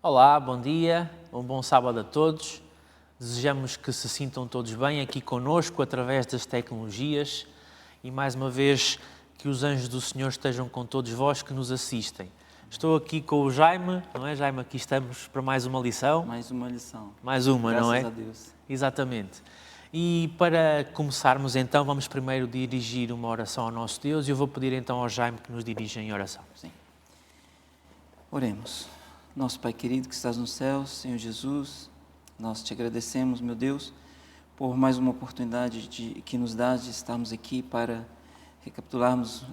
Olá, bom dia, um bom sábado a todos. Desejamos que se sintam todos bem aqui conosco através das tecnologias e mais uma vez que os anjos do Senhor estejam com todos vós que nos assistem. Estou aqui com o Jaime, não é, Jaime? Aqui estamos para mais uma lição. Mais uma lição. Mais uma, Graças não é? Graças a Deus. Exatamente. E para começarmos então, vamos primeiro dirigir uma oração ao nosso Deus e eu vou pedir então ao Jaime que nos dirija em oração. Sim. Oremos. Nosso Pai querido que estás no céu, Senhor Jesus, nós te agradecemos, meu Deus, por mais uma oportunidade que nos dás de estarmos aqui para recapitularmos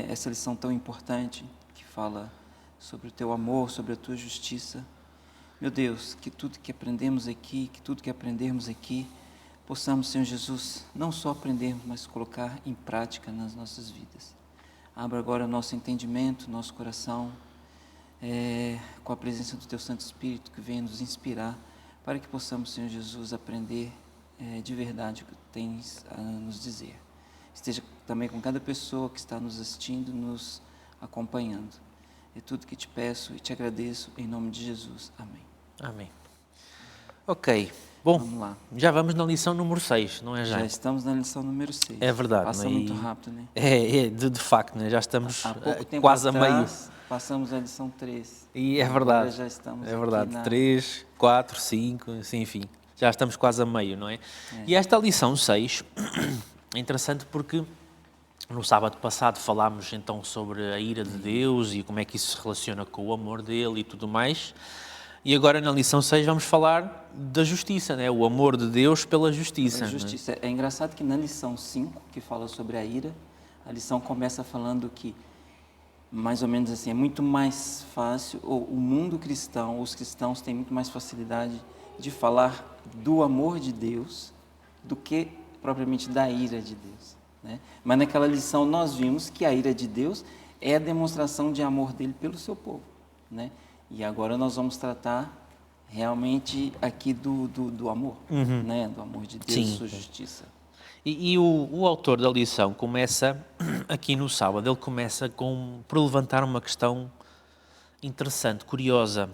essa lição tão importante que fala sobre o teu amor, sobre a tua justiça. Meu Deus, que tudo que aprendemos aqui, que tudo que aprendermos aqui, possamos, Senhor Jesus, não só aprendermos, mas colocar em prática nas nossas vidas. Abra agora nosso entendimento, nosso coração, com a presença do Teu Santo Espírito que venha nos inspirar para que possamos, Senhor Jesus, aprender de verdade o que tens a nos dizer. Esteja também com cada pessoa que está nos assistindo, nos acompanhando. É tudo que te peço e te agradeço em nome de Jesus. Amém. Amém. Ok. Bom, vamos lá. Já vamos na lição número 6, não é, Jaime? Já estamos na lição número 6. É verdade. Passa muito rápido, né? De facto, né? Já estamos há pouco tempo quase atrás, a meio. Passamos a lição 3. E é verdade. Agora já estamos é verdade. Aqui 3, 4, 5, enfim. Já estamos quase a meio, não é? E esta lição 6 é interessante porque no sábado passado falámos então sobre a ira de Deus e como é que isso se relaciona com o amor dele e tudo mais. E agora na lição 6 vamos falar da justiça, né? O amor de Deus pela justiça. A justiça. É engraçado que na lição 5, que fala sobre a ira, a lição começa falando que, mais ou menos assim, é muito mais fácil, o mundo cristão, os cristãos têm muito mais facilidade de falar do amor de Deus do que propriamente da ira de Deus, né? Mas naquela lição nós vimos que a ira de Deus é a demonstração de amor dele pelo seu povo, né? E agora nós vamos tratar realmente aqui do amor, né? Do amor de Deus, Sim. sua justiça. E o autor da lição começa, aqui no sábado, ele começa por levantar uma questão interessante, curiosa,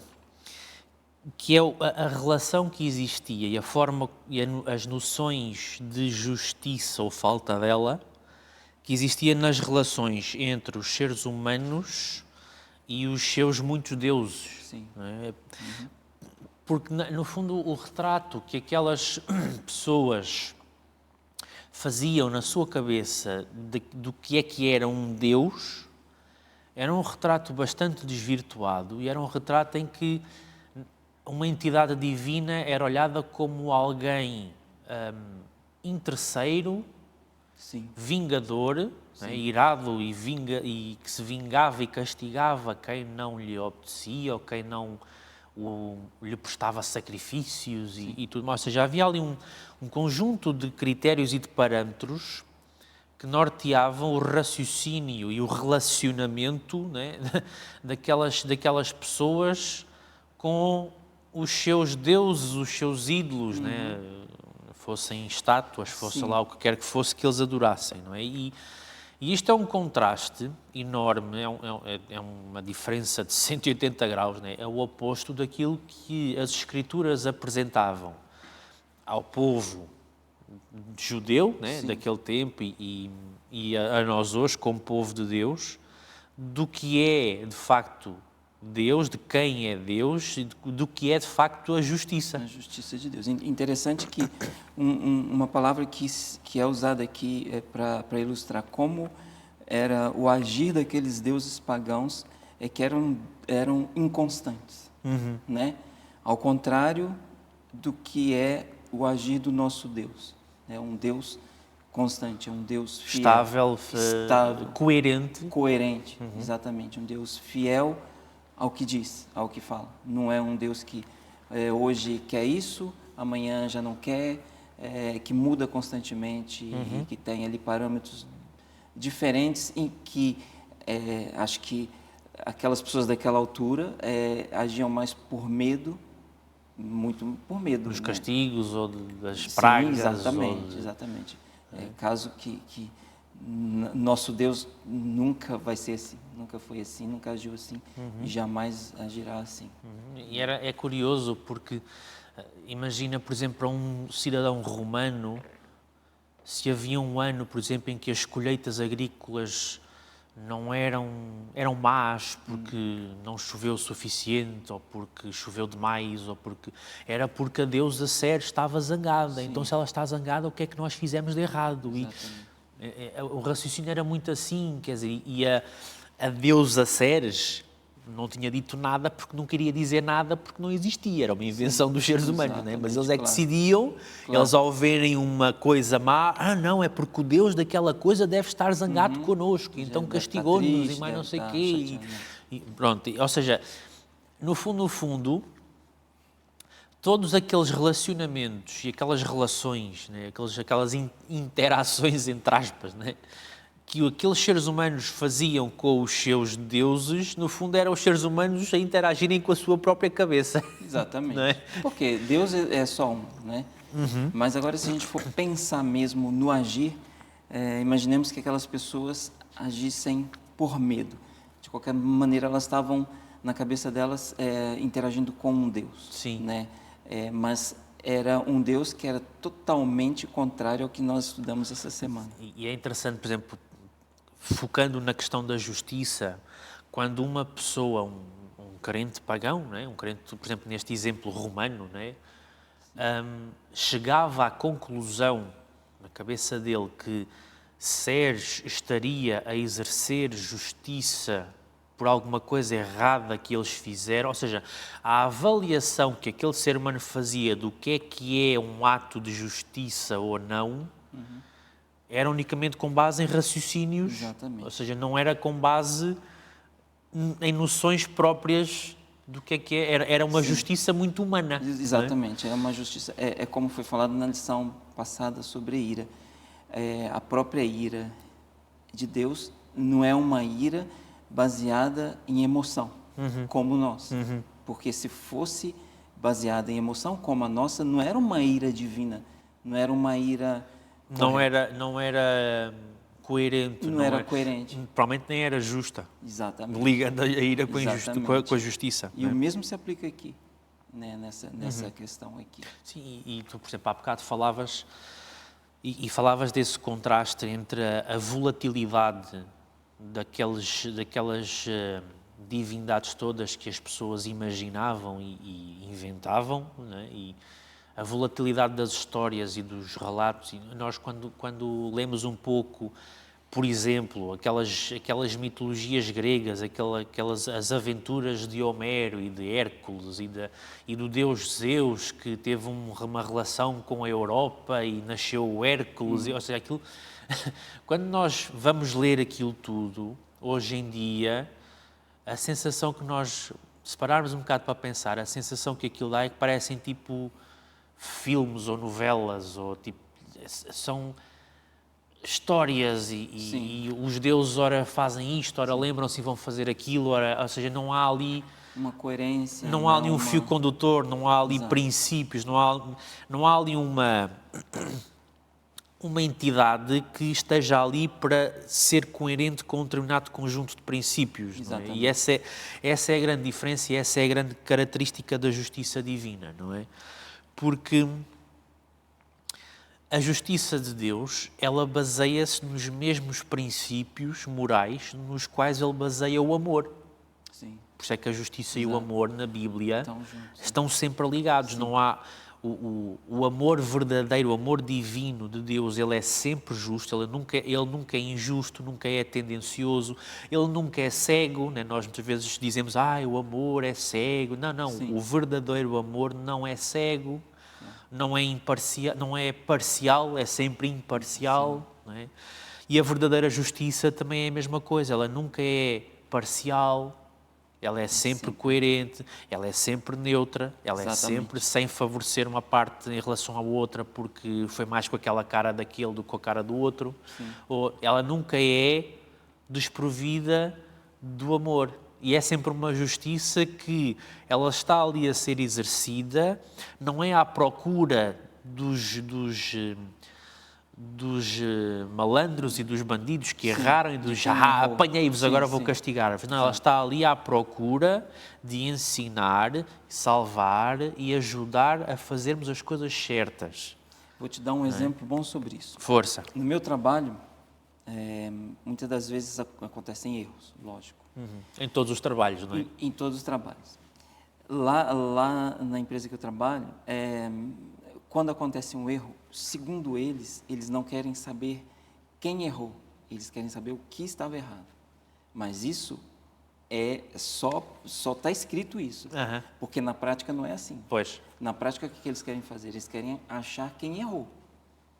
que é a relação que existia e a forma e as noções de justiça ou falta dela, que existia nas relações entre os seres humanos e os seus muitos deuses. Sim. Não é? Porque, no fundo, o retrato que aquelas pessoas faziam na sua cabeça do que era um Deus, era um retrato bastante desvirtuado e era um retrato em que uma entidade divina era olhada como alguém interesseiro, Sim. vingador, né, irado e que se vingava e castigava quem não lhe obedecia ou quem não lhe prestava sacrifícios e tudo mais. Ou seja, havia ali um conjunto de critérios e de parâmetros que norteavam o raciocínio e o relacionamento, né, daquelas pessoas com os seus deuses, os seus ídolos, né, fossem estátuas, fosse lá o que quer que fosse que eles adorassem, não é? E isto é um contraste enorme, é uma diferença de 180 graus, né? É o oposto daquilo que as Escrituras apresentavam ao povo judeu, né, daquele tempo e a nós hoje como povo de Deus, do que é de facto Deus, de quem é Deus e do que é de facto a justiça. A justiça de Deus. Interessante que uma palavra que é usada aqui para ilustrar como era o agir daqueles deuses pagãos é que eram inconstantes, né? Ao contrário do que é o agir do nosso Deus, é um Deus constante, é um Deus fiel, estável, coerente, exatamente, um Deus fiel ao que diz, ao que fala. Não é um Deus que hoje quer isso, amanhã já não quer, que muda constantemente e que tem ali parâmetros diferentes em que acho que aquelas pessoas daquela altura agiam mais por medo, muito por medo. Dos né? castigos ou das pragas. Sim, exatamente. Caso que Nosso Deus nunca vai ser assim, nunca foi assim, nunca agiu assim e jamais agirá assim. E é curioso porque, imagina, por exemplo, para um cidadão romano, se havia um ano, por exemplo, em que as colheitas agrícolas não eram más porque não choveu o suficiente, ou porque choveu demais, ou porque a deusa Ceres estava zangada. Sim. Então, se ela está zangada, o que é que nós fizemos de errado? Exatamente. O raciocínio era muito assim, quer dizer, e a deusa Ceres não tinha dito nada porque não queria dizer nada porque não existia, era uma invenção dos seres humanos, né? Mas eles é que decidiam, eles ao verem uma coisa má, não, é porque o Deus daquela coisa deve estar zangado connosco, então castigou-nos e mais não sei o quê. E pronto, ou seja, no fundo, todos aqueles relacionamentos e aquelas relações, né, aquelas interações, entre aspas, né, que aqueles seres humanos faziam com os seus deuses, no fundo eram os seres humanos a interagirem com a sua própria cabeça. Exatamente. Não é? Porque Deus é só um, né? Mas agora, se a gente for pensar mesmo no agir, imaginemos que aquelas pessoas agissem por medo. De qualquer maneira, elas estavam, na cabeça delas, interagindo com um Deus. Sim. Né? Mas era um Deus que era totalmente contrário ao que nós estudamos essa semana. E é interessante, por exemplo, focando na questão da justiça, quando uma pessoa, um crente pagão, né, um crente, por exemplo, neste exemplo romano, né, chegava à conclusão, na cabeça dele, que Ceres estaria a exercer justiça por alguma coisa errada que eles fizeram, ou seja, a avaliação que aquele ser humano fazia do que é um ato de justiça ou não, era unicamente com base em raciocínios. Exatamente. Ou seja, não era com base em noções próprias do que é. Era uma justiça muito humana. Exatamente, é uma justiça. É como foi falado na lição passada sobre ira. A própria ira de Deus não é uma ira baseada em emoção, como nós. Porque se fosse baseada em emoção, como a nossa, não era uma ira divina, não era uma ira... Não era coerente. Não era coerente. Provavelmente nem era justa. Exatamente. Ligando a ira com a justiça. E o mesmo se aplica aqui, né, nessa questão aqui. Sim, e tu, por exemplo, há bocado falavas, e falavas desse contraste entre a volatilidade daquelas divindades todas que as pessoas imaginavam e inventavam, né? E a volatilidade das histórias e dos relatos. E nós, quando lemos um pouco, por exemplo, aquelas mitologias gregas, as aventuras de Homero e de Hércules e do deus Zeus, que teve uma relação com a Europa e nasceu o Hércules, ou seja, aquilo... Quando nós vamos ler aquilo tudo, hoje em dia, a sensação que nós, se pararmos um bocado para pensar, a sensação que aquilo dá é que parecem tipo filmes ou novelas, ou tipo, são histórias e os deuses ora fazem isto, ora lembram-se e vão fazer aquilo, ou seja, não há ali uma coerência, não há ali um fio condutor, não há ali princípios, não há ali uma entidade que esteja ali para ser coerente com um determinado conjunto de princípios. Não é? E essa é a grande diferença e essa é a grande característica da justiça divina, não é? Porque a justiça de Deus, ela baseia-se nos mesmos princípios morais nos quais ele baseia o amor. Sim. Por isso é que a justiça e o amor na Bíblia estão sempre ligados. Sim. Não há o amor verdadeiro, o amor divino de Deus, ele é sempre justo, ele nunca é injusto, nunca é tendencioso, ele nunca é cego, né? Nós muitas vezes dizemos, o amor é cego. Não, Sim. o verdadeiro amor não é cego, não é parcial, é sempre imparcial. Não é? E a verdadeira justiça também é a mesma coisa, ela nunca é parcial, ela é sempre coerente, ela é sempre neutra, ela é sempre sem favorecer uma parte em relação à outra porque foi mais com aquela cara daquele do que com a cara do outro. Ou ela nunca é desprovida do amor. E é sempre uma justiça que ela está ali a ser malandros e dos bandidos que Sim, erraram e de dos quem errou. apanhei-vos, Sim, agora vou sim. castigar-vos. Não, ela está ali à procura de ensinar, salvar e ajudar a fazermos as coisas certas. Vou te dar um exemplo bom sobre isso. Força. No meu trabalho, muitas das vezes acontecem erros, lógico. Em todos os trabalhos, não é? Em todos os trabalhos. Lá na empresa que eu trabalho, quando acontece um erro, segundo eles não querem saber quem errou, eles querem saber o que estava errado. Mas isso só está escrito isso, Aham. porque na prática não é assim. Pois, Na prática, o que eles querem fazer? Eles querem achar quem errou.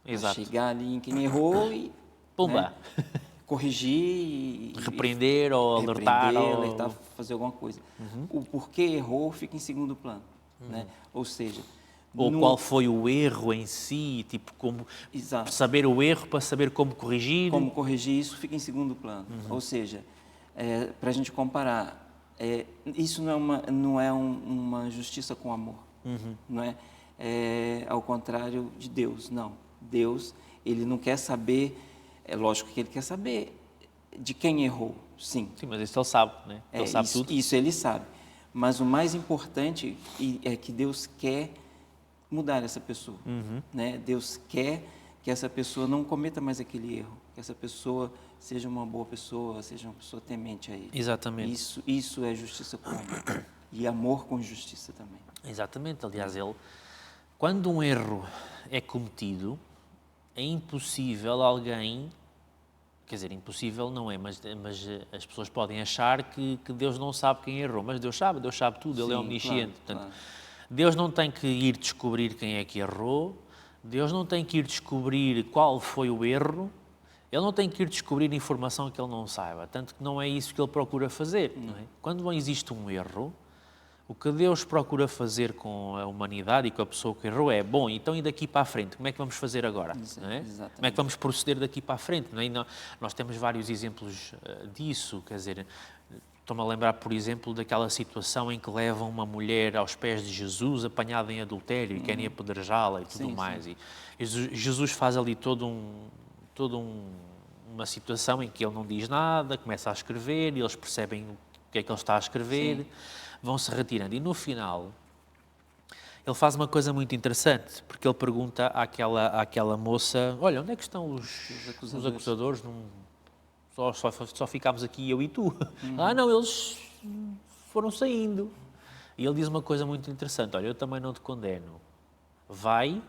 Pra exato. chegar ali em quem errou e Pumba. corrigir e Repreender ou alertar. alertar, fazer alguma coisa. O porquê errou fica em segundo plano, né? Ou seja, Ou qual foi o erro em si, tipo, como Exato. saber o erro para saber como corrigir. Como corrigir isso fica em segundo plano. Ou seja, para a gente comparar, isso não é uma justiça com amor, não é? Ao contrário de Deus, não. Deus, ele não quer saber, é lógico que ele quer saber de quem errou, sim. Sim, mas isso ele sabe, né? Ele sabe tudo. Isso ele sabe. Mas o mais importante é que Deus quer mudar essa pessoa, né? Deus quer que essa pessoa não cometa mais aquele erro, que essa pessoa seja uma boa pessoa, seja uma pessoa temente a Ele. Exatamente. Isso é justiça com amor. E amor com justiça também. Exatamente. Aliás, quando um erro é cometido, é impossível alguém, quer dizer, impossível não é, mas as pessoas podem achar que Deus não sabe quem errou, mas Deus sabe tudo, Ele é Sim, omnisciente. claro, Portanto, Deus não tem que ir descobrir quem é que errou, Deus não tem que ir descobrir qual foi o erro, Ele não tem que ir descobrir informação que Ele não saiba, tanto que não é isso que Ele procura fazer. Não é? Quando existe um erro, o que Deus procura fazer com a humanidade e com a pessoa que errou é, bom, então e daqui para a frente, como é que vamos fazer agora? Não é? Exatamente. Como é que vamos proceder daqui para a frente? Não é? Nós temos vários exemplos disso, quer dizer, estou-me a lembrar, por exemplo, daquela situação em que levam uma mulher aos pés de Jesus, apanhada em adultério, e querem apedrejá-la e tudo mais. Sim. E Jesus faz ali uma situação em que ele não diz nada, começa a escrever, e eles percebem o que é que ele está a escrever, vão-se retirando. E no final, ele faz uma coisa muito interessante, porque ele pergunta àquela moça, olha, onde é que estão os acusadores? Só ficámos aqui eu e tu. Não, eles foram saindo. E ele diz uma coisa muito interessante, olha, eu também não te condeno. Vai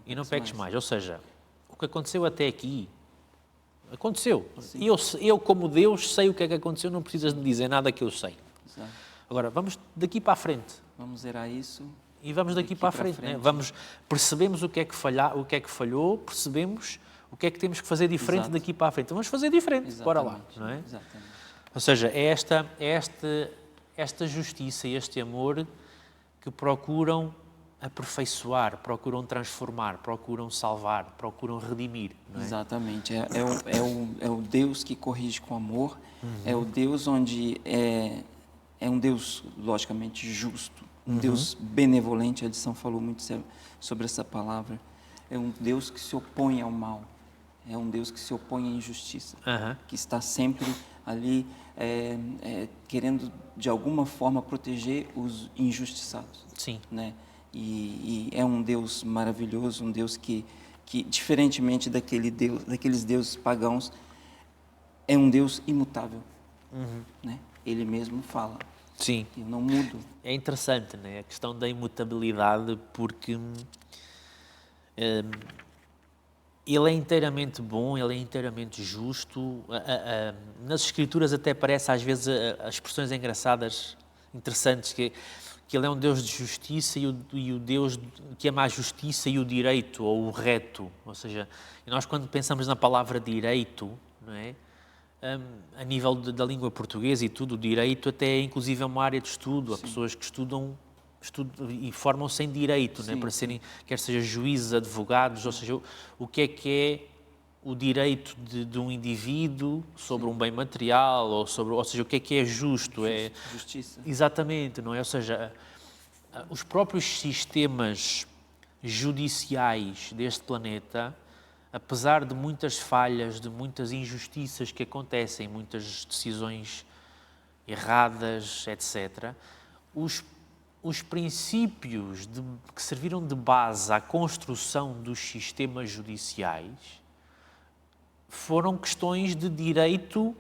e não peques mais. Ou seja, o que aconteceu até aqui, aconteceu. E eu, como Deus, sei o que é que aconteceu, não precisas de dizer nada que eu sei. Exato. Agora, vamos daqui para a frente. Vamos zerar isso. E vamos daqui para a frente. Né? Percebemos o que é que falhou, percebemos o que é que temos que fazer diferente daqui para a frente. Vamos fazer diferente, bora lá. Não é? Exatamente. Ou seja, é esta justiça e este amor que procuram aperfeiçoar, procuram transformar, procuram salvar, procuram redimir. Não é? Exatamente. É o Deus que corrige com amor, é o Deus onde é um Deus, logicamente, justo, um Deus benevolente. A lição falou muito sobre essa palavra. É um Deus que se opõe ao mal, é um Deus que se opõe à injustiça, que está sempre ali querendo, de alguma forma, proteger os injustiçados. Sim. Né? E é um Deus maravilhoso, um Deus que diferentemente daqueles deuses pagãos, é um Deus imutável. Né? Ele mesmo fala. Sim. Eu não mudo. É interessante, né? A questão da imutabilidade, porque ele é inteiramente bom, ele é inteiramente justo. Nas Escrituras até parece às vezes as expressões engraçadas, interessantes, que ele é um Deus de justiça e o Deus que ama a justiça e o direito, ou o reto. Ou seja, nós quando pensamos na palavra direito, não é? A nível da língua portuguesa e tudo, o direito até é inclusive uma área de estudo. Há pessoas que estudam e formam-se em direito, não é? Para serem, quer seja juízes, advogados, ou seja, o que é o direito de um indivíduo sobre um bem material, ou seja, o que é justo. Justiça. Exatamente, não é? Ou seja, os próprios sistemas judiciais deste planeta apesar de muitas falhas, de muitas injustiças que acontecem, muitas decisões erradas, etc., os princípios que serviram de base à construção dos sistemas judiciais foram questões de direito,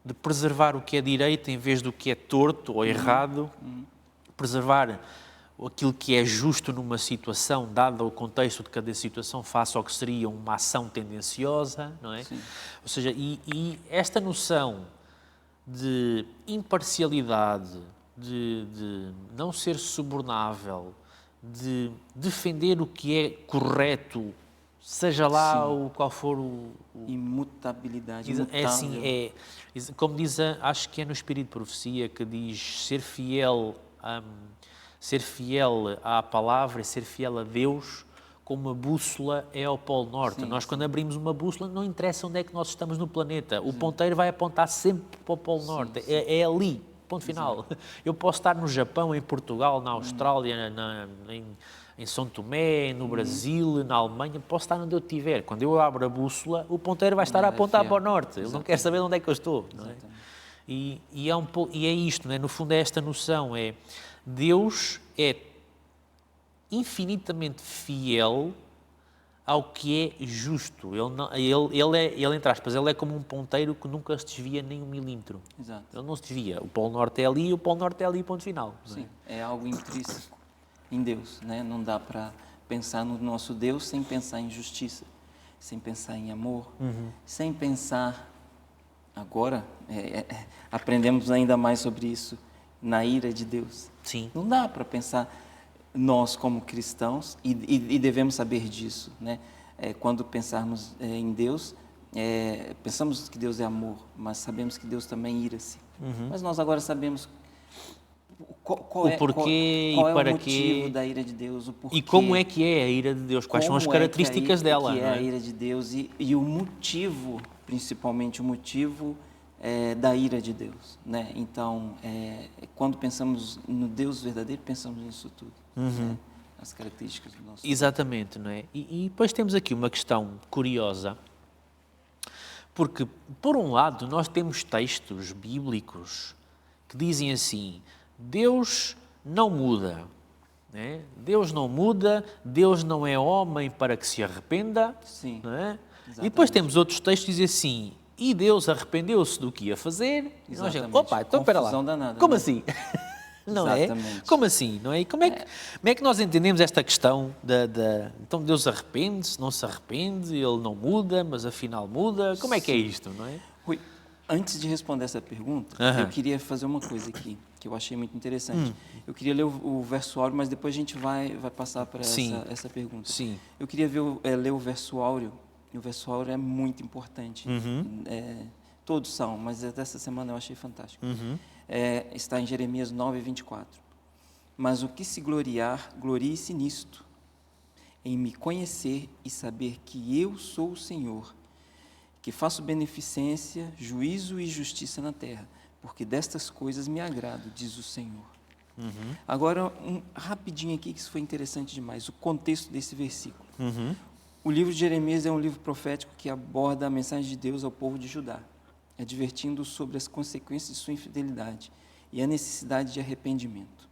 de preservar o que é direito em vez do que é torto ou errado, preservar aquilo que é justo numa situação, dado o contexto de cada situação, face ao que seria uma ação tendenciosa, não é? Sim. Ou seja, e esta noção de imparcialidade, de não ser subornável, de defender o que é correto, seja lá qual for o... Imutabilidade, É assim, como diz, acho que é no Espírito de Profecia, que diz ser fiel à palavra e ser fiel a Deus como uma bússola é ao Polo Norte. Sim, nós, quando abrimos uma bússola, não interessa onde é que nós estamos no planeta. O ponteiro vai apontar sempre para o Polo Norte. Sim. É ali, ponto final. Exato. Eu posso estar no Japão, em Portugal, na Austrália, em São Tomé, no Brasil, na Alemanha, posso estar onde eu estiver. Quando eu abro a bússola, o ponteiro vai estar a apontar para o Norte. Ele não quer saber onde é que eu estou. Não é? E é isto, não é? No fundo é esta noção, Deus é infinitamente fiel ao que é justo. Ele, entre aspas, ele é como um ponteiro que nunca se desvia nem um milímetro. Exato. Ele não se desvia. O Polo Norte é ali e o Polo Norte é ali, ponto final. Sim, é algo intrínseco em Deus, né? Não dá para pensar no nosso Deus sem pensar em justiça, sem pensar em amor, sem pensar... Agora, aprendemos ainda mais sobre isso na ira de Deus. Sim. Não dá para pensar nós como cristãos, e devemos saber disso, né? Quando pensarmos em Deus, pensamos que Deus é amor, mas sabemos que Deus também ira-se. Mas nós agora sabemos qual é o motivo da ira de Deus, o porquê. E como é que é a ira de Deus, quais são as características dela. Que é a ira de Deus e o motivo, principalmente o motivo da ira de Deus, né? Então, quando pensamos no Deus verdadeiro, pensamos nisso tudo, né? As características do nosso Exatamente, não é? E depois temos aqui uma questão curiosa, porque, por um lado, nós temos textos bíblicos que dizem assim: Deus não muda, né? Deus não muda, Deus não é homem para que se arrependa. Sim, não é? E depois temos outros textos que dizem assim: e Deus arrependeu-se do que ia fazer. Exatamente. E nós dizemos, opa, então espera lá, danada, como né? assim? Não Exatamente. é? Como assim? Não é? E como é que nós entendemos esta questão então Deus arrepende-se, não se arrepende, Ele não muda, mas afinal muda? Como é que é isto, não é? Rui, antes de responder essa pergunta, eu queria fazer uma coisa aqui, que eu achei muito interessante. Eu queria ler o verso áureo, mas depois a gente vai passar para essa pergunta. Sim. Eu queria ler o verso áureo, e o verso áureo é muito importante. Todos são, mas dessa semana eu achei fantástico. Está em Jeremias 9, 24. Mas o que se gloriar, glorie-se nisto, em me conhecer e saber que eu sou o Senhor, que faço beneficência, juízo e justiça na terra, porque destas coisas me agrado, diz o Senhor. Agora, rapidinho aqui, que isso foi interessante demais, o contexto desse versículo. O livro de Jeremias é um livro profético que aborda a mensagem de Deus ao povo de Judá, advertindo sobre as consequências de sua infidelidade e a necessidade de arrependimento.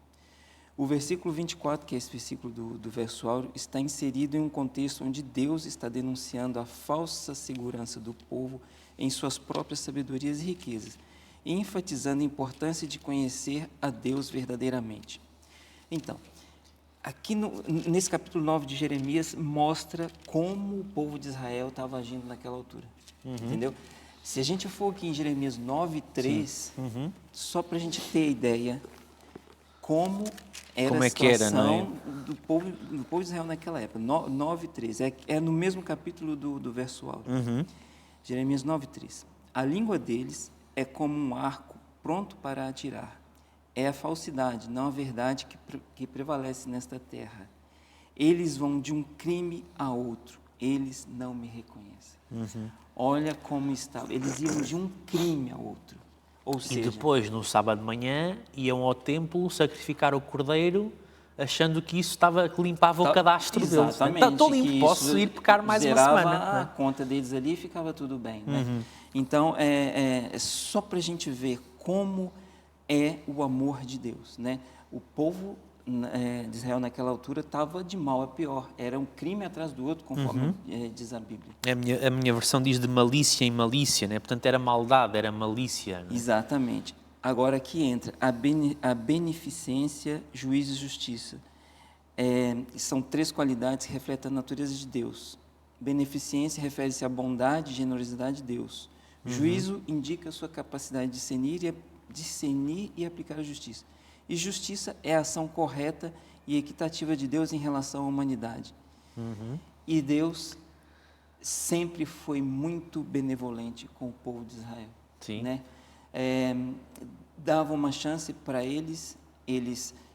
O versículo 24, que é esse versículo do verso áureo, está inserido em um contexto onde Deus está denunciando a falsa segurança do povo em suas próprias sabedorias e riquezas, e enfatizando a importância de conhecer a Deus verdadeiramente. Então, aqui nesse capítulo 9 de Jeremias, mostra como o povo de Israel estava agindo naquela altura, entendeu? Se a gente for aqui em Jeremias 9:3, só para a gente ter ideia como era a situação do povo de Israel naquela época. 9:3, é no mesmo capítulo do verso áureo. Jeremias 9:3. A língua deles é como um arco pronto para atirar. É a falsidade, não a verdade que prevalece nesta terra. Eles vão de um crime a outro. Eles não me reconhecem. Olha como estava. Eles iam de um crime a outro. Ou seja, e depois, no sábado de manhã, iam ao templo sacrificar o cordeiro achando que isso que limpava o cadastro deles. Exatamente. Estou limpo, posso ir pecar mais uma semana. A conta deles ali e ficava tudo bem. Né? Então, é só para a gente ver como é o amor de Deus. Né? O povo de Israel naquela altura estava de mal a pior. Era um crime atrás do outro, conforme diz a Bíblia. A minha versão diz de malícia em malícia, né? Portanto era maldade, era malícia. Né? Exatamente. Agora aqui entra a beneficência, juízo e justiça. São três qualidades que refletem a natureza de Deus. Beneficência refere-se à bondade e generosidade de Deus. Juízo indica a sua capacidade de discernir e aplicar a justiça. E justiça é a ação correta e equitativa de Deus em relação à humanidade. E Deus sempre foi muito benevolente com o povo de Israel. Sim. Né? Dava uma chance para eles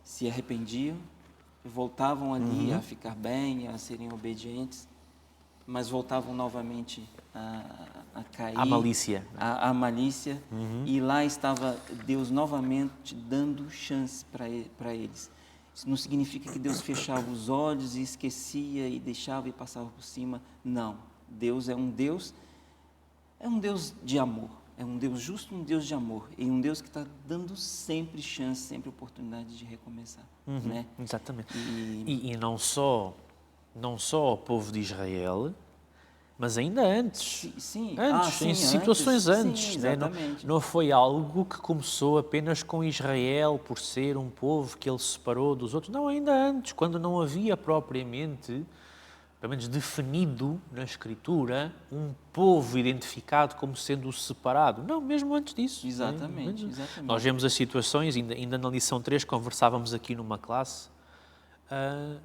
se arrependiam, voltavam ali a ficar bem, a serem obedientes, mas voltavam novamente a cair. A malícia. A malícia. E lá estava Deus novamente dando chance para eles. Isso não significa que Deus fechava os olhos e esquecia e deixava e passava por cima. Não. Deus é um Deus de amor. É um Deus justo, um Deus de amor. E um Deus que está dando sempre chance, sempre oportunidade de recomeçar. Né? Exatamente. E não só ao povo de Israel, mas ainda antes. Sim. Em situações antes. Sim, né? exatamente. Não foi algo que começou apenas com Israel, por ser um povo que ele separou dos outros. Não, ainda antes, quando não havia propriamente, pelo menos definido na Escritura, um povo identificado como sendo separado. Não, mesmo antes disso. Exatamente, Né? exatamente. Nós vemos as situações, ainda na lição 3 conversávamos aqui numa classe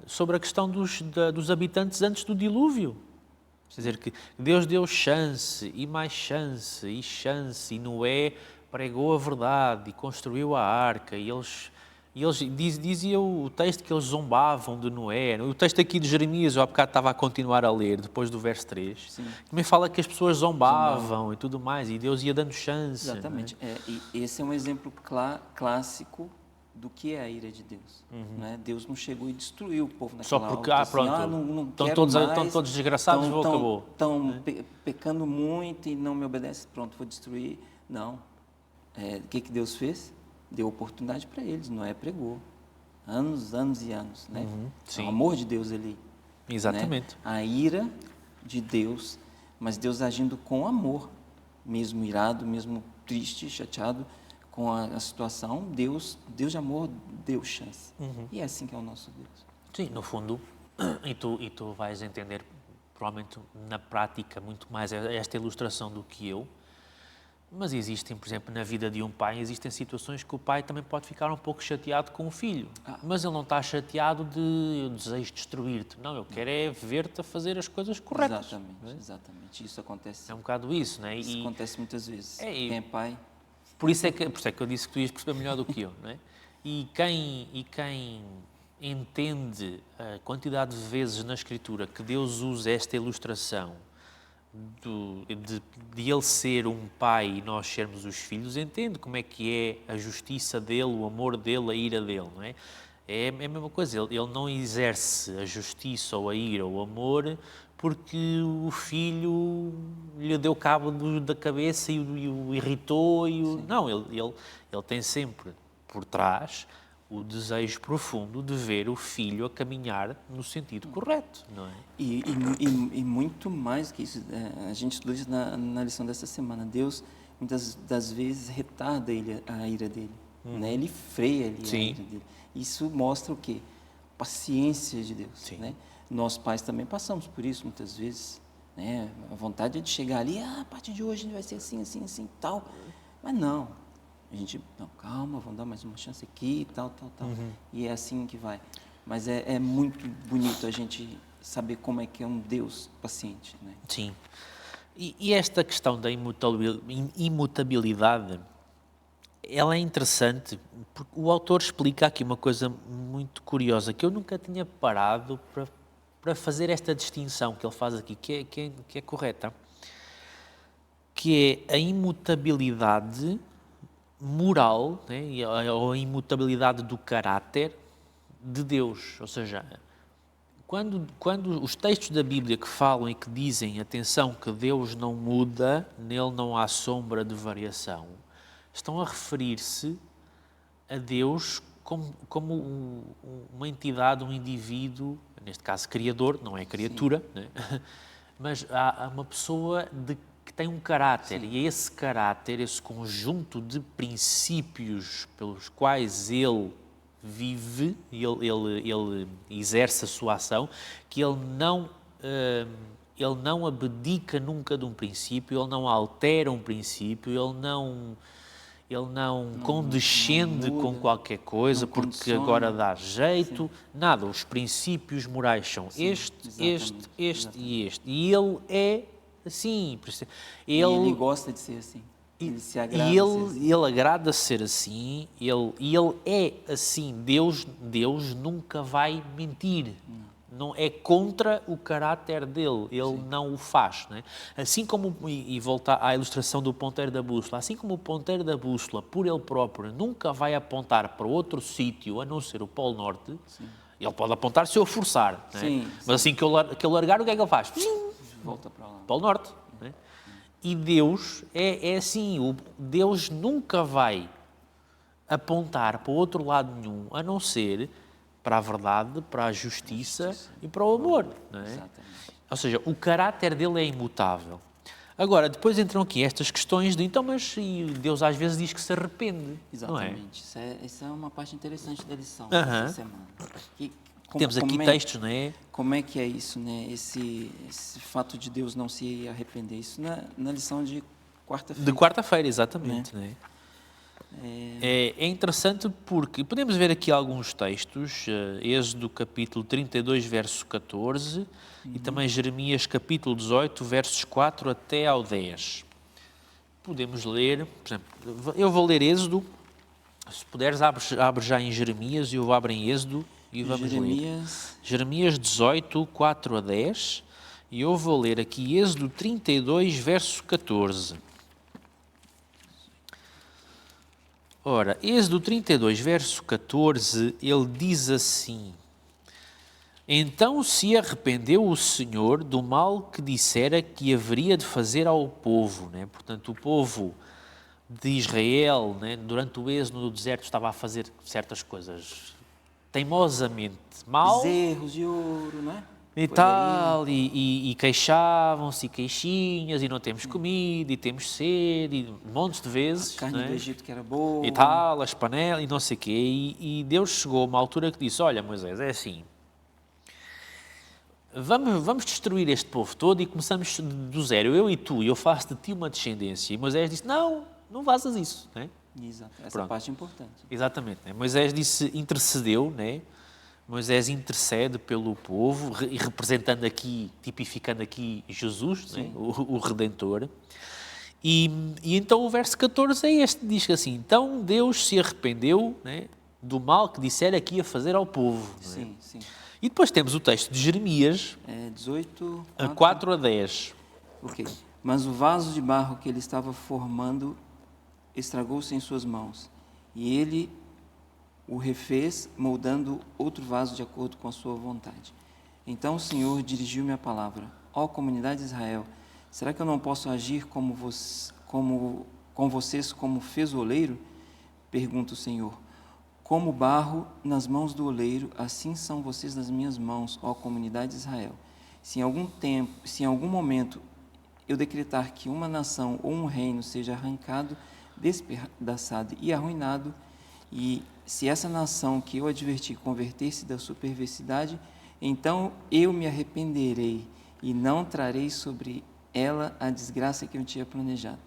sobre a questão dos habitantes antes do dilúvio. Quer dizer, que Deus deu chance, e mais chance, e Noé pregou a verdade e construiu a arca, e eles dizia o texto que eles zombavam de Noé. O texto aqui de Jeremias, eu há bocado estava a continuar a ler, depois do verso 3, Sim. também fala que as pessoas zombavam e tudo mais, e Deus ia dando chance. Exatamente. E esse é um exemplo clássico do que é a ira de Deus. Né? Deus não chegou e destruiu o povo naquela Só porque, altura, pronto, não estão todos desgraçados, acabou. Estão pecando muito e não me obedecem, pronto, vou destruir. Não. O que Deus fez? Deu oportunidade para eles, Noé pregou. Anos e anos. Né? Sim. O amor de Deus ali. Exatamente. Né? A ira de Deus, mas Deus agindo com amor, mesmo irado, mesmo triste, chateado com a situação, Deus de amor deu chance. E é assim que é o nosso Deus. Sim, no fundo, e tu vais entender, provavelmente na prática, muito mais esta ilustração do que eu, mas existem, por exemplo, na vida de um pai, existem situações que o pai também pode ficar um pouco chateado com o filho, mas ele não está chateado de eu desejo destruir-te. Não, eu quero é ver-te a fazer as coisas corretas. Exatamente. Isso acontece. É um bocado isso, não é? Isso acontece muitas vezes. Quem é pai... Por isso é que eu disse que tu ias perceber melhor do que eu, não é? E quem entende a quantidade de vezes na Escritura que Deus usa esta ilustração de Ele ser um pai e nós sermos os filhos, entende como é que é a justiça dele, o amor dele, a ira dele, não é? É a mesma coisa, ele não exerce a justiça ou a ira ou o amor porque o filho lhe deu cabo da cabeça e o irritou. Não, ele tem sempre por trás o desejo profundo de ver o filho a caminhar no sentido correto, não é? E muito mais que isso, a gente estudou isso na lição dessa semana. Deus, muitas das vezes, retarda a ira dele. Né? Ele freia ali a ira dele. Isso mostra o quê? Paciência de Deus. Né? Nós pais também passamos por isso muitas vezes. Né? A vontade é de chegar ali, a partir de hoje vai ser assim, assim, assim, tal. Mas não. A gente, não, calma, vamos dar mais uma chance aqui, tal. E é assim que vai. Mas é muito bonito a gente saber como é que é um Deus paciente. Né? Sim. E esta questão da imutabilidade, ela é interessante, porque o autor explica aqui uma coisa muito curiosa, que eu nunca tinha parado para fazer esta distinção que ele faz aqui, que é correta, que é a imutabilidade moral, né, ou a imutabilidade do caráter de Deus. Ou seja, quando os textos da Bíblia que falam e que dizem, atenção, que Deus não muda, nele não há sombra de variação, estão a referir-se a Deus como uma entidade, um indivíduo, neste caso criador, não é criatura, né? Mas há uma pessoa que tem um caráter, sim, e é esse caráter, esse conjunto de princípios pelos quais ele vive, ele exerce a sua ação, que ele não abdica nunca de um princípio, ele não altera um princípio, ele não condescende não muda, com qualquer coisa porque condiciona, agora dá jeito, sim, nada. Os princípios morais são sim, este exatamente. e este. E ele é assim. Ele gosta de ser assim. Ele se agrada e de ser assim. ele agrada ser assim, ele é assim. Deus nunca vai mentir. Não é contra o caráter dele, ele Sim. não o faz. Né? Assim como, e voltar à ilustração do ponteiro da bússola, assim como o ponteiro da bússola, por ele próprio, nunca vai apontar para outro sítio, a não ser o Polo Norte, sim, ele pode apontar se eu forçar. Sim, né? Mas assim que eu largar, o que é que ele faz? Volta para lá. Polo Norte. Né? E Deus é assim, Deus nunca vai apontar para outro lado nenhum, a não ser para a verdade, para a justiça e para o amor. Não é? Exatamente. Ou seja, o caráter dele é imutável. Agora, depois entram aqui estas questões de, então, mas Deus às vezes diz que se arrepende. Exatamente. Não é? Isso é uma parte interessante da lição dessa semana. Temos aqui textos, não é? Como é que é isso, né? Esse fato de Deus não se arrepender. Isso na lição de quarta-feira. De quarta-feira, exatamente. Né? É interessante porque podemos ver aqui alguns textos, Êxodo capítulo 32, verso 14, e também Jeremias capítulo 18, versos 4 até ao 10. Podemos ler, por exemplo, eu vou ler Êxodo, se puderes abre já em Jeremias e eu abro em Êxodo e vamos ler. Jeremias 18, 4 a 10, e eu vou ler aqui Êxodo 32, verso 14. Ora, Êxodo 32, verso 14, ele diz assim: Então se arrependeu o Senhor do mal que dissera que haveria de fazer ao povo. Né? Portanto, o povo de Israel, né, durante o êxodo no deserto, estava a fazer certas coisas teimosamente mal. Bezerros de ouro, né? E tal, e queixavam-se, e queixinhas, e não temos comida, e temos sede, e montes de vezes. A carne do Egito que era boa. E tal, as panelas, e não sei o quê. E Deus chegou a uma altura que disse, olha Moisés, é assim, vamos destruir este povo todo e começamos do zero, eu e tu, e eu faço de ti uma descendência. E Moisés disse, não faças isso. Né? Exato, essa parte é importante. Exatamente. Né? Moisés intercedeu, né? Moisés intercede pelo povo, e representando aqui, tipificando aqui Jesus, né? o Redentor. E então o verso 14 é este, diz assim, então Deus se arrependeu, né, do mal que dissera que ia fazer ao povo. Sim, né? Sim. E depois temos o texto de Jeremias, 18, 4 a 10. Ok. Mas o vaso de barro que ele estava formando estragou-se em suas mãos, e ele o refez, moldando outro vaso de acordo com a sua vontade. Então o Senhor dirigiu-me a palavra: Ó comunidade de Israel, será que eu não posso agir com vocês como fez o oleiro? Pergunta o Senhor. Como barro nas mãos do oleiro, assim são vocês nas minhas mãos, ó comunidade de Israel. Se em algum momento eu decretar que uma nação ou um reino seja arrancado, despedaçado e arruinado, e se essa nação que eu adverti converter-se da sua perversidade, então eu me arrependerei e não trarei sobre ela a desgraça que eu tinha planejado.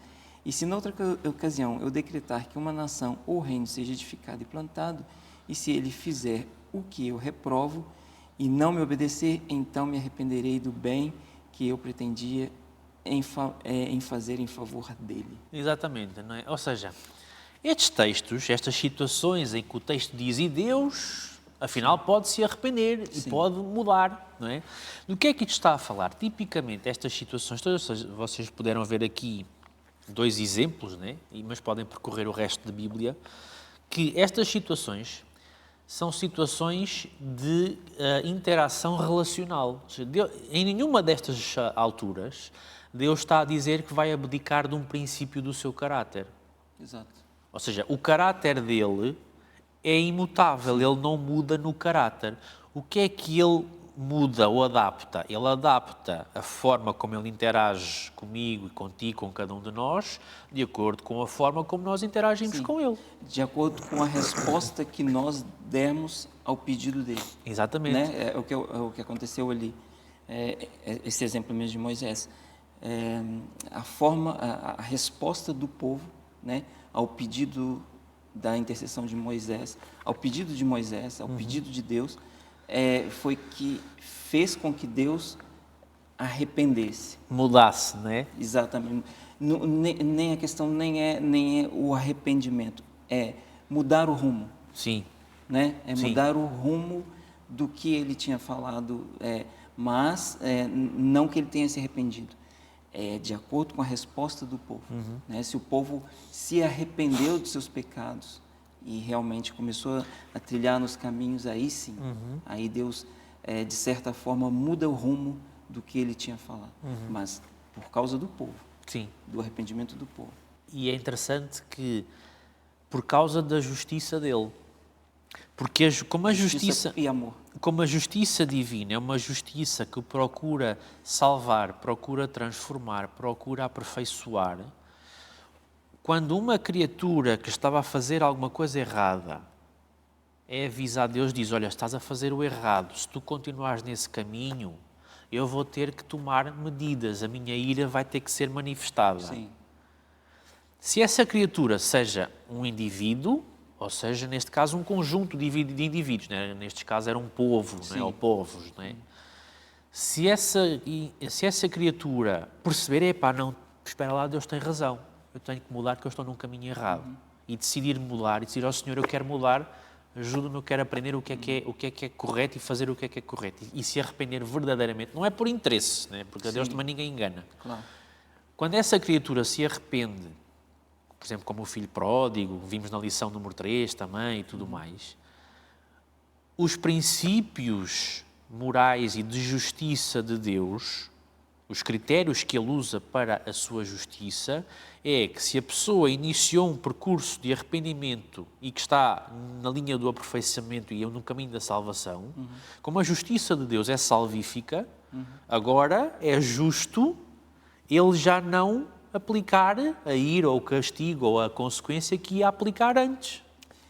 E se noutra ocasião eu decretar que uma nação ou reino seja edificado e plantado, e se ele fizer o que eu reprovo e não me obedecer, então me arrependerei do bem que eu pretendia em fazer em favor dele. Exatamente, não é? Ou seja, estes textos, estas situações em que o texto diz e Deus, afinal, pode se arrepender e pode mudar, não é? Do que é que isto está a falar? Tipicamente, estas situações todas, vocês puderam ver aqui 2 exemplos, né? Mas podem percorrer o resto da Bíblia, que estas situações são situações de interação relacional. Ou seja, em nenhuma destas alturas, Deus está a dizer que vai abdicar de um princípio do seu caráter. Exato. Ou seja, o caráter dele é imutável, ele não muda no caráter. O que é que ele muda ou adapta? Ele adapta a forma como ele interage comigo e contigo, com cada um de nós, de acordo com a forma como nós interagimos com ele. De acordo com a resposta que nós demos ao pedido dele. Exatamente. Né? É o que aconteceu ali. Esse exemplo mesmo de Moisés. A resposta do povo, né, ao pedido da intercessão de Moisés, ao pedido de Moisés, ao pedido de Deus, foi que fez com que Deus arrependesse. Mudasse, né? Exatamente. Nem a questão nem é o arrependimento, é mudar o rumo. Sim. Né? Sim. Mudar o rumo do que ele tinha falado, mas não que ele tenha se arrependido. De acordo com a resposta do povo. Né? Se o povo se arrependeu dos seus pecados e realmente começou a trilhar nos caminhos, aí sim, aí Deus, de certa forma, muda o rumo do que ele tinha falado. Mas por causa do povo, Sim. do arrependimento do povo. E é interessante que, por causa da justiça dele, porque como a justiça e amor. Como a justiça divina é uma justiça que procura salvar, procura transformar, procura aperfeiçoar, quando uma criatura que estava a fazer alguma coisa errada é avisada, Deus diz, olha, estás a fazer o errado, se tu continuares nesse caminho, eu vou ter que tomar medidas, a minha ira vai ter que ser manifestada. Sim. Se essa criatura seja um indivíduo, ou seja, neste caso, um conjunto de indivíduos, né? Neste caso era um povo, né? Ou povos. Né? Se essa criatura perceber, epá, não, espera lá, Deus tem razão, eu tenho que mudar porque eu estou num caminho errado. E decidir mudar, e decidir ao Senhor, eu quero mudar, ajuda-me, eu quero aprender o que é que é correto e fazer o que é correto. E se arrepender verdadeiramente, não é por interesse, né? Porque a Deus também ninguém engana. Claro. Quando essa criatura se arrepende, por exemplo, como o filho pródigo, vimos na lição número 3 também e tudo mais, os princípios morais e de justiça de Deus, os critérios que ele usa para a sua justiça, é que se a pessoa iniciou um percurso de arrependimento e que está na linha do aperfeiçoamento e no caminho da salvação, como a justiça de Deus é salvífica, agora é justo ele já não aplicar a ira ou o castigo ou a consequência que ia aplicar antes.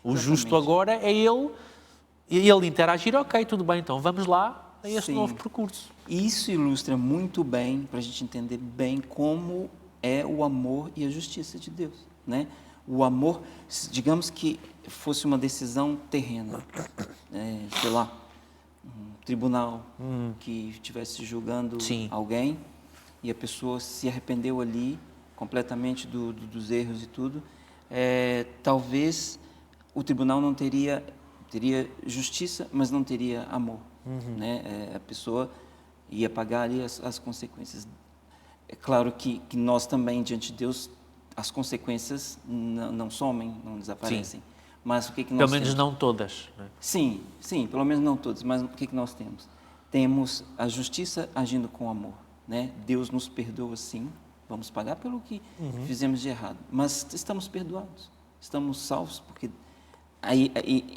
O justo agora é ele interagir, ok, tudo bem, então vamos lá a este novo percurso. Isso ilustra muito bem, para a gente entender bem como é o amor e a justiça de Deus. Né? O amor, digamos que fosse uma decisão terrena, sei lá, um tribunal que estivesse julgando alguém e a pessoa se arrependeu ali completamente dos erros e tudo, talvez o tribunal não teria justiça, mas não teria amor. Né? A pessoa ia pagar ali as consequências. É claro que nós também, diante de Deus, as consequências não somem, não desaparecem. Sim. Mas o que nós pelo menos temos? Não todas. Né? Sim, pelo menos não todas. Mas o que nós temos? Temos a justiça agindo com amor. Né? Deus nos perdoa, sim. Vamos pagar pelo que fizemos de errado. Mas estamos perdoados. Estamos salvos, porque aí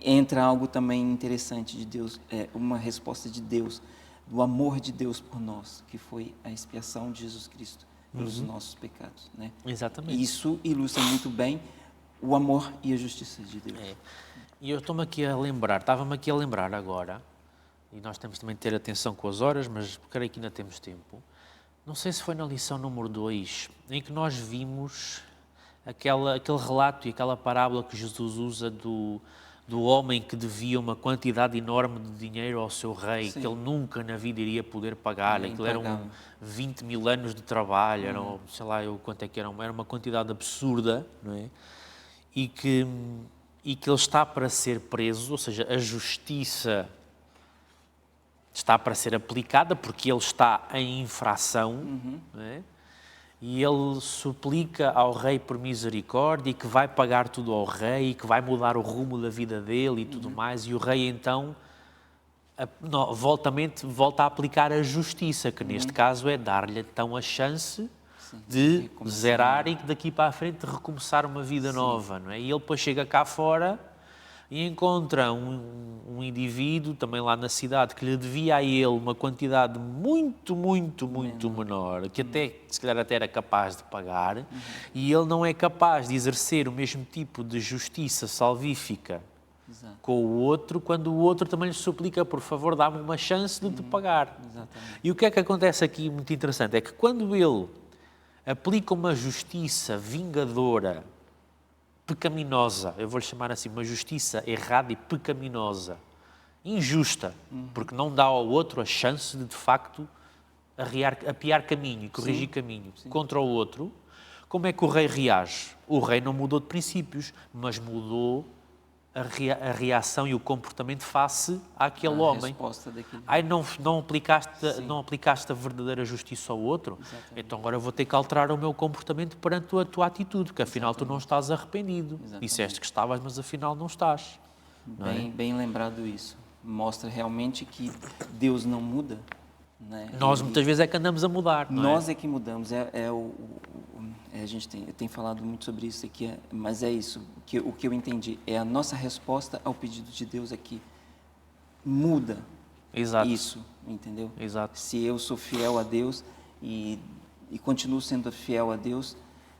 entra algo também interessante de Deus, uma resposta de Deus, do amor de Deus por nós, que foi a expiação de Jesus Cristo pelos nossos pecados. Né? Exatamente. Isso ilustra muito bem o amor e a justiça de Deus. E eu estava-me aqui a lembrar agora, e nós temos também de ter atenção com as horas, mas creio que ainda temos tempo. Não sei se foi na lição número 2, em que nós vimos aquele relato e aquela parábola que Jesus usa do homem que devia uma quantidade enorme de dinheiro ao seu rei, que ele nunca na vida iria poder pagar. Aquilo eram 20 mil anos de trabalho, eram, sei lá quanto é que era uma quantidade absurda, não é? E que ele está para ser preso, ou seja, a justiça está para ser aplicada porque ele está em infração, não é? e ele suplica ao rei por misericórdia e que vai pagar tudo ao rei e que vai mudar o rumo da vida dele e tudo mais, e o rei então volta a aplicar a justiça, que neste caso é dar-lhe então a chance de zerar e daqui para a frente recomeçar uma vida nova, não é? E ele depois chega cá fora e encontra um indivíduo também lá na cidade que lhe devia a ele uma quantidade muito menor, que até, se calhar até era capaz de pagar, e ele não é capaz de exercer o mesmo tipo de justiça salvífica com o outro, quando o outro também lhe suplica, por favor, dá-me uma chance de te pagar. Exatamente. E o que é que acontece aqui muito interessante? É que quando ele aplica uma justiça vingadora, pecaminosa, eu vou-lhe chamar assim, uma justiça errada e pecaminosa, injusta, porque não dá ao outro a chance de facto, apiar caminho e corrigir caminho contra o outro, como é que o rei reage? O rei não mudou de princípios, mas mudou a reação e o comportamento face àquele homem. Ai, não aplicaste a verdadeira justiça ao outro? Exatamente. Então agora eu vou ter que alterar o meu comportamento perante a tua atitude, que afinal tu não estás arrependido. Exatamente. Disseste que estavas, mas afinal não estás. Bem lembrado isso. Mostra realmente que Deus não muda. Né? Nós muitas vezes é que andamos a mudar. Nós é que mudamos. A gente tem falado muito sobre isso aqui, mas é isso. O que eu entendi é a nossa resposta ao pedido de Deus aqui. Muda. Exato. Isso, entendeu? Exato. Se eu sou fiel a Deus e continuo sendo fiel a Deus,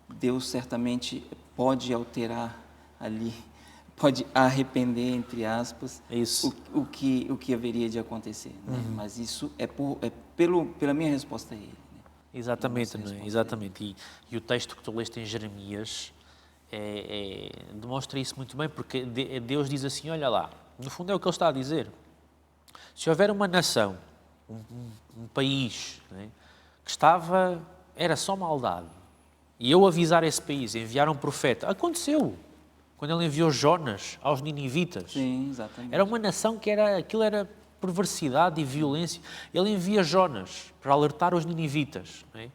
Deus certamente pode alterar ali, pode arrepender, entre aspas, isso. O que haveria de acontecer. Né? Mas isso pela minha resposta a Ele. Né? Exatamente, não é? Exatamente. E o texto que tu leste em Jeremias demonstra isso muito bem, porque Deus diz assim, olha lá, no fundo é o que Ele está a dizer. Se houver uma nação, um país, né, que era só maldade, e eu avisar esse país, enviar um profeta, aconteceu, quando ele enviou Jonas aos ninivitas. Sim, exatamente. Era uma nação que aquilo era perversidade e violência. Ele envia Jonas para alertar os ninivitas, né?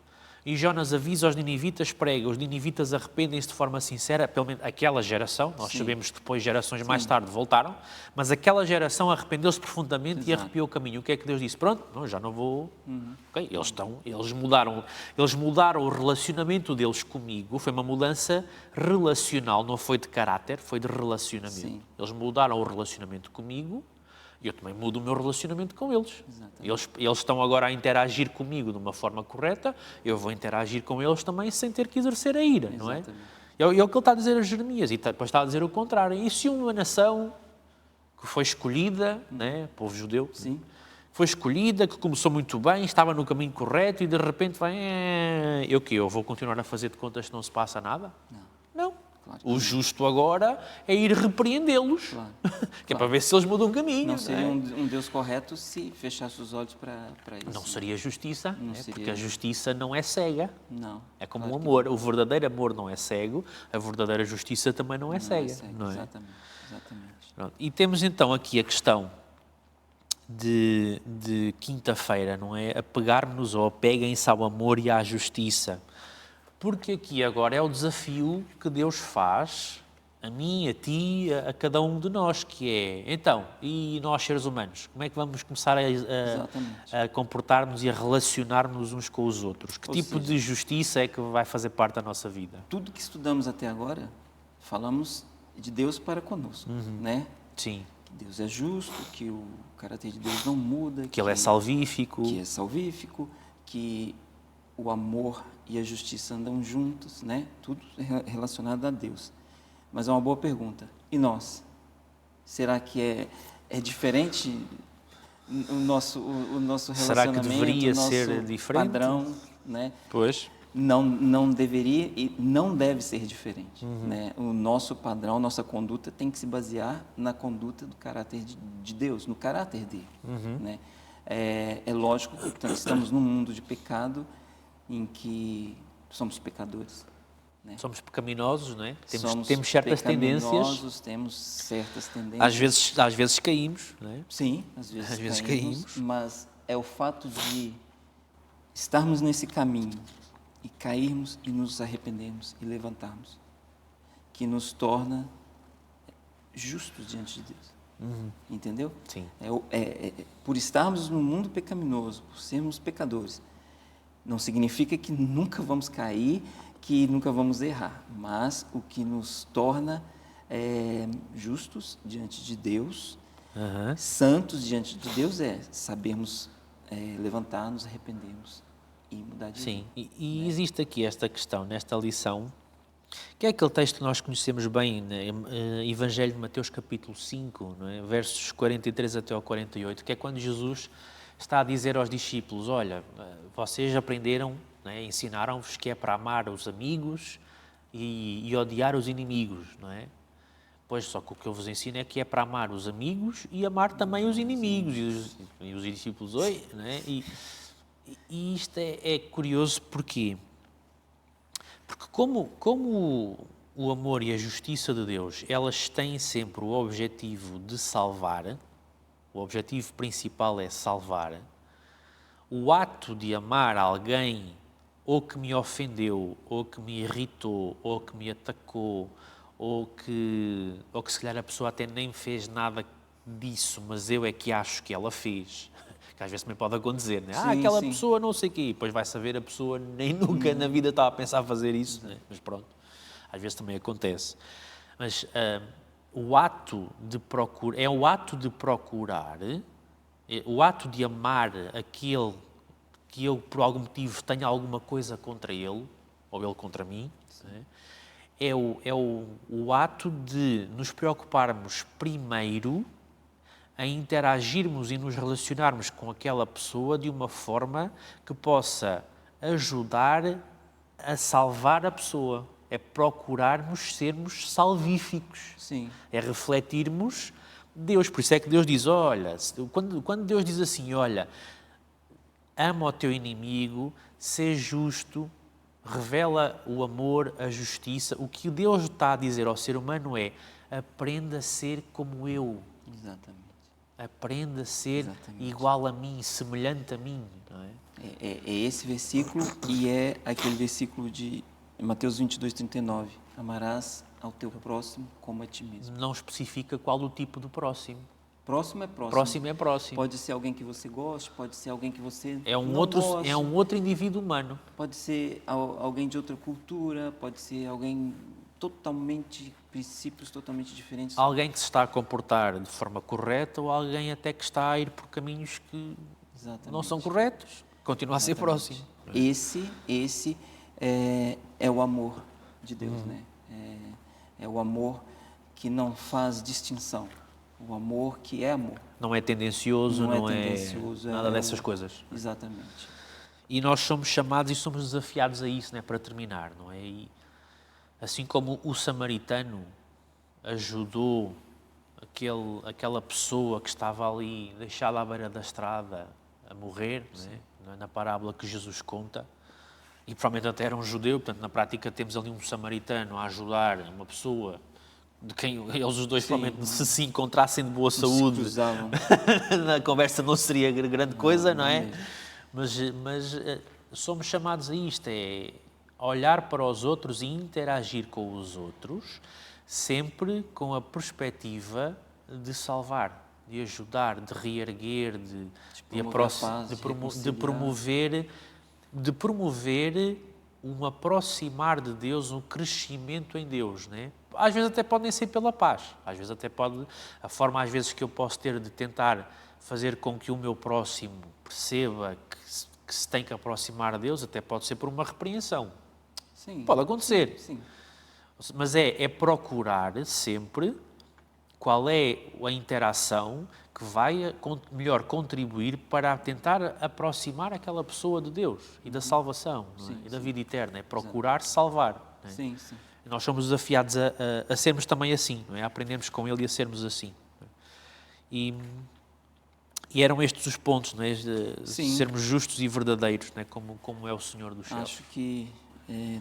E Jonas avisa aos ninivitas, prega, os ninivitas arrependem-se de forma sincera, pelo menos aquela geração, nós sabemos que depois gerações mais tarde voltaram, mas aquela geração arrependeu-se profundamente e arrepiou o caminho. O que é que Deus disse? Pronto, não, já não vou... Okay, eles mudaram o relacionamento deles comigo, foi uma mudança relacional, não foi de caráter, foi de relacionamento. Sim. Eles mudaram o relacionamento comigo, e eu também mudo o meu relacionamento com eles. Eles estão agora a interagir comigo de uma forma correta, eu vou interagir com eles também sem ter que exercer a ira, não é? É o que ele está a dizer a Jeremias, e depois está a dizer o contrário. E se uma nação que foi escolhida, né, povo judeu, sim, foi escolhida, que começou muito bem, estava no caminho correto e de repente vai... Eu vou continuar a fazer de contas que não se passa nada? Não. Claro, o justo agora é ir repreendê-los, que é para ver se eles mudam o caminho. Não seria um Deus correto se fechasse os olhos para isso. Não seria justiça, não seria... porque a justiça não é cega. Não. É como o amor. O verdadeiro amor não é cego, a verdadeira justiça também não é cega. Não é? Exatamente. E temos então aqui a questão de quinta-feira, não é? Apegar-nos ou apeguem-se ao amor e à justiça. Porque aqui agora é o desafio que Deus faz a mim, a ti, a cada um de nós, que é, então, e nós seres humanos, como é que vamos começar a comportar-nos e a relacionar-nos uns com os outros? Que tipo de justiça é que vai fazer parte da nossa vida? Tudo que estudamos até agora, falamos de Deus para conosco, né? Sim. Que Deus é justo, que o caráter de Deus não muda. Que Ele é salvífico. Que é salvífico, que o amor e a justiça andam juntos, né? Tudo relacionado a Deus. Mas é uma boa pergunta. E nós? Será que é diferente o nosso relacionamento? Será que deveria ser diferente? Padrão, né? Pois. Não deveria e não deve ser diferente, né? O nosso padrão, nossa conduta tem que se basear na conduta do caráter de Deus, no caráter dele, né? É lógico que portanto, estamos num mundo de pecado em que somos pecadores, né? Somos pecaminosos, não é? Temos certas tendências. Temos certas tendências. Às vezes caímos, não é? Sim, às vezes caímos. Mas é o fato de estarmos nesse caminho e cairmos e nos arrependermos e levantarmos, que nos torna justos diante de Deus. Entendeu? Sim. Por estarmos no mundo pecaminoso, por sermos pecadores, não significa que nunca vamos cair, que nunca vamos errar, mas o que nos torna justos diante de Deus, santos diante de Deus, é sabermos levantar, nos arrependermos e mudar de vida. Sim, e existe aqui esta questão, nesta lição, que é aquele texto que nós conhecemos bem, né? Evangelho de Mateus capítulo 5, não é? Versos 43 até ao 48, que é quando Jesus está a dizer aos discípulos, olha, vocês aprenderam, né? Ensinaram-vos que é para amar os amigos e odiar os inimigos, não é? Pois, só que o que eu vos ensino é que é para amar os amigos e amar também os inimigos. E os discípulos, oi, não é? E isto é curioso porque como o amor e a justiça de Deus, elas têm sempre o objetivo de salvar, o objetivo principal é salvar, o ato de amar alguém ou que me ofendeu, ou que me irritou, ou que me atacou, ou que se calhar a pessoa até nem fez nada disso, mas eu é que acho que ela fez, que às vezes também pode acontecer, né? Sim, aquela sim. pessoa não sei o quê, e depois vai saber a pessoa nem nunca na vida estava a pensar fazer isso, né? Mas pronto, às vezes também acontece. Mas o ato de procurar, o ato de amar aquele que eu por algum motivo tenho alguma coisa contra ele, ou ele contra mim, né? É o ato de nos preocuparmos primeiro em interagirmos e nos relacionarmos com aquela pessoa de uma forma que possa ajudar a salvar a pessoa. É procurarmos sermos salvíficos. Sim. É refletirmos Deus. Por isso é que Deus diz, olha, quando Deus diz assim, olha, ama o teu inimigo, sê justo, revela o amor, a justiça. O que Deus está a dizer ao ser humano é, aprenda a ser como eu. Exatamente. Aprenda a ser Exatamente. igual a mim, semelhante a mim. Não é? É esse versículo e é aquele versículo de Mateus 22:39. Amarás ao teu próximo como a ti mesmo. Não especifica qual o tipo do próximo. Próximo é próximo. Próximo é próximo. Pode ser alguém que você goste, pode ser alguém que você É um não goste. É um outro indivíduo humano. Pode ser alguém de outra cultura, pode ser alguém princípios totalmente diferentes. Alguém que se está a comportar de forma correta ou alguém até que está a ir por caminhos que não são corretos. Continua a ser próximo. Esse é o amor de Deus, né? É o amor que não faz distinção. O amor que é amor. Não é tendencioso, não é tendencioso, nada dessas coisas. Exatamente. E nós somos chamados e somos desafiados a isso, né, para terminar, não é? E, assim como o samaritano ajudou aquela pessoa que estava ali deixada à beira da estrada a morrer, né, na parábola que Jesus conta, e provavelmente até era um judeu, portanto na prática temos ali um samaritano a ajudar uma pessoa de quem eles os dois provavelmente se encontrassem de boa saúde, na conversa não seria grande coisa, não é? Mas somos chamados a isto, é olhar para os outros e interagir com os outros, sempre com a perspectiva de salvar, de ajudar, de reerguer, de promover um aproximar de Deus, um crescimento em Deus, né? Às vezes até pode nem ser pela paz, às vezes até pode, a forma às vezes que eu posso ter de tentar fazer com que o meu próximo perceba que se tem que aproximar de Deus, até pode ser por uma repreensão. Sim. Pode acontecer. Sim. Mas é procurar sempre qual é a interação que vai melhor contribuir para tentar aproximar aquela pessoa de Deus e da salvação, não é? E da vida eterna. É procurar salvar. Não é? Sim, sim. E nós somos desafiados a sermos também assim, não é? A aprendermos com Ele e a sermos assim. E eram estes os pontos, não é? De sermos justos e verdadeiros, não é? Como é o Senhor dos céus. Acho que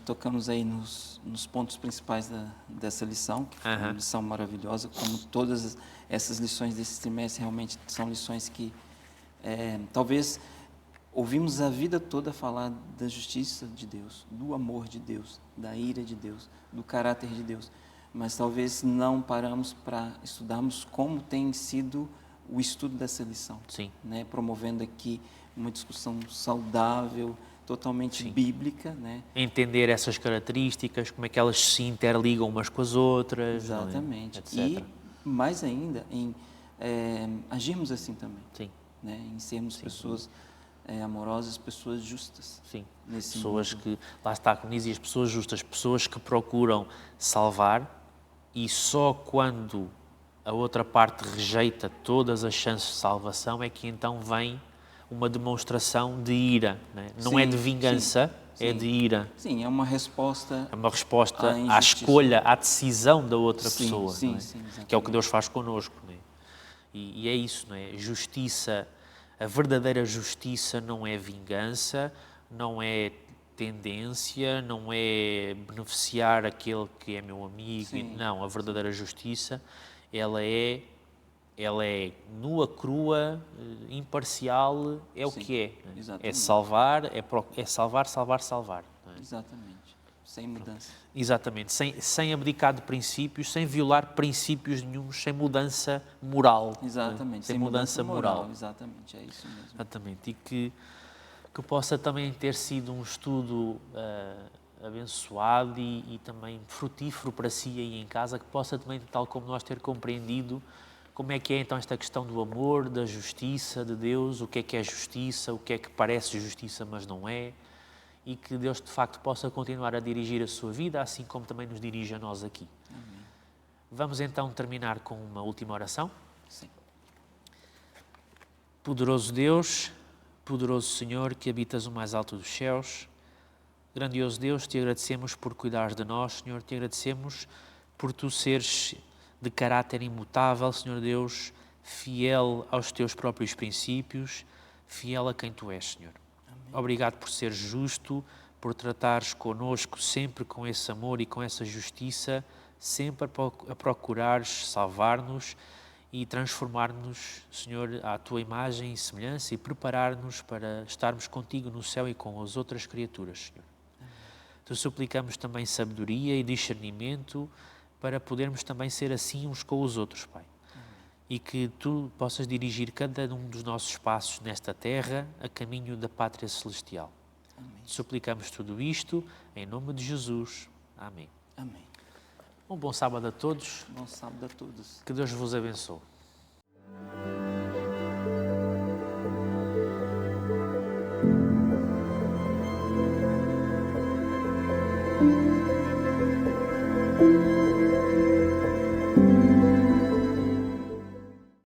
tocamos aí nos pontos principais dessa lição, que foi uma lição maravilhosa, como todas essas lições desse trimestre realmente são lições que talvez ouvimos a vida toda falar da justiça de Deus, do amor de Deus, da ira de Deus, do caráter de Deus, mas talvez não paramos para estudarmos como tem sido o estudo dessa lição. Sim. Né? Promovendo aqui uma discussão saudável, totalmente Sim. bíblica, né? Entender essas características, como é que elas se interligam umas com as outras, Exatamente. não é? Etc. E mais ainda em agirmos assim também, Sim. né? Em sermos pessoas amorosas, pessoas justas. Sim. Nesse Pessoas mundo. que, lá está, como dizia, as pessoas justas, pessoas que procuram salvar e só quando a outra parte rejeita todas as chances de salvação é que então vem uma demonstração de ira. Né? Não é de vingança, é de ira. Sim, é uma resposta. É uma resposta à à injustiça. escolha, à decisão da outra pessoa. Sim, não é? sim, exatamente. Que é o que Deus faz connosco. Não é? E é isso, não é? Justiça, a verdadeira justiça não é vingança, não é tendência, não é beneficiar aquele que é meu amigo. Sim. Não, a verdadeira justiça, ela é nua, crua, imparcial, é o Sim, que é. Não é? exatamente. É salvar, é salvar, salvar, salvar. Não é? Exatamente. Sem mudança. Exatamente, sem abdicar de princípios, sem violar princípios nenhuns, sem mudança moral. Exatamente. Sem mudança moral. Exatamente, é isso mesmo. Exatamente, e que possa também ter sido um estudo abençoado e também frutífero para si aí em casa, que possa também, tal como nós, ter compreendido como é que é então esta questão do amor, da justiça de Deus, o que é justiça, o que é que parece justiça mas não é, e que Deus de facto possa continuar a dirigir a sua vida, assim como também nos dirige a nós aqui. Amém. Vamos então terminar com uma última oração. Sim. Poderoso Deus, poderoso Senhor, que habitas o mais alto dos céus, grandioso Deus, te agradecemos por cuidares de nós, Senhor, te agradecemos por tu seres de caráter imutável, Senhor Deus, fiel aos teus próprios princípios, fiel a quem tu és, Senhor. Amém. Obrigado por seres justo, por tratares connosco sempre com esse amor e com essa justiça, sempre a procurares salvar-nos e transformar-nos, Senhor, à tua imagem e semelhança e preparar-nos para estarmos contigo no céu e com as outras criaturas, Senhor. Te suplicamos também sabedoria e discernimento para podermos também ser assim uns com os outros, Pai. E que tu possas dirigir cada um dos nossos passos nesta terra a caminho da pátria celestial. Amém. Te suplicamos tudo isto em nome de Jesus. Amém. Amém. Um bom sábado a todos. Bom sábado a todos. Que Deus vos abençoe.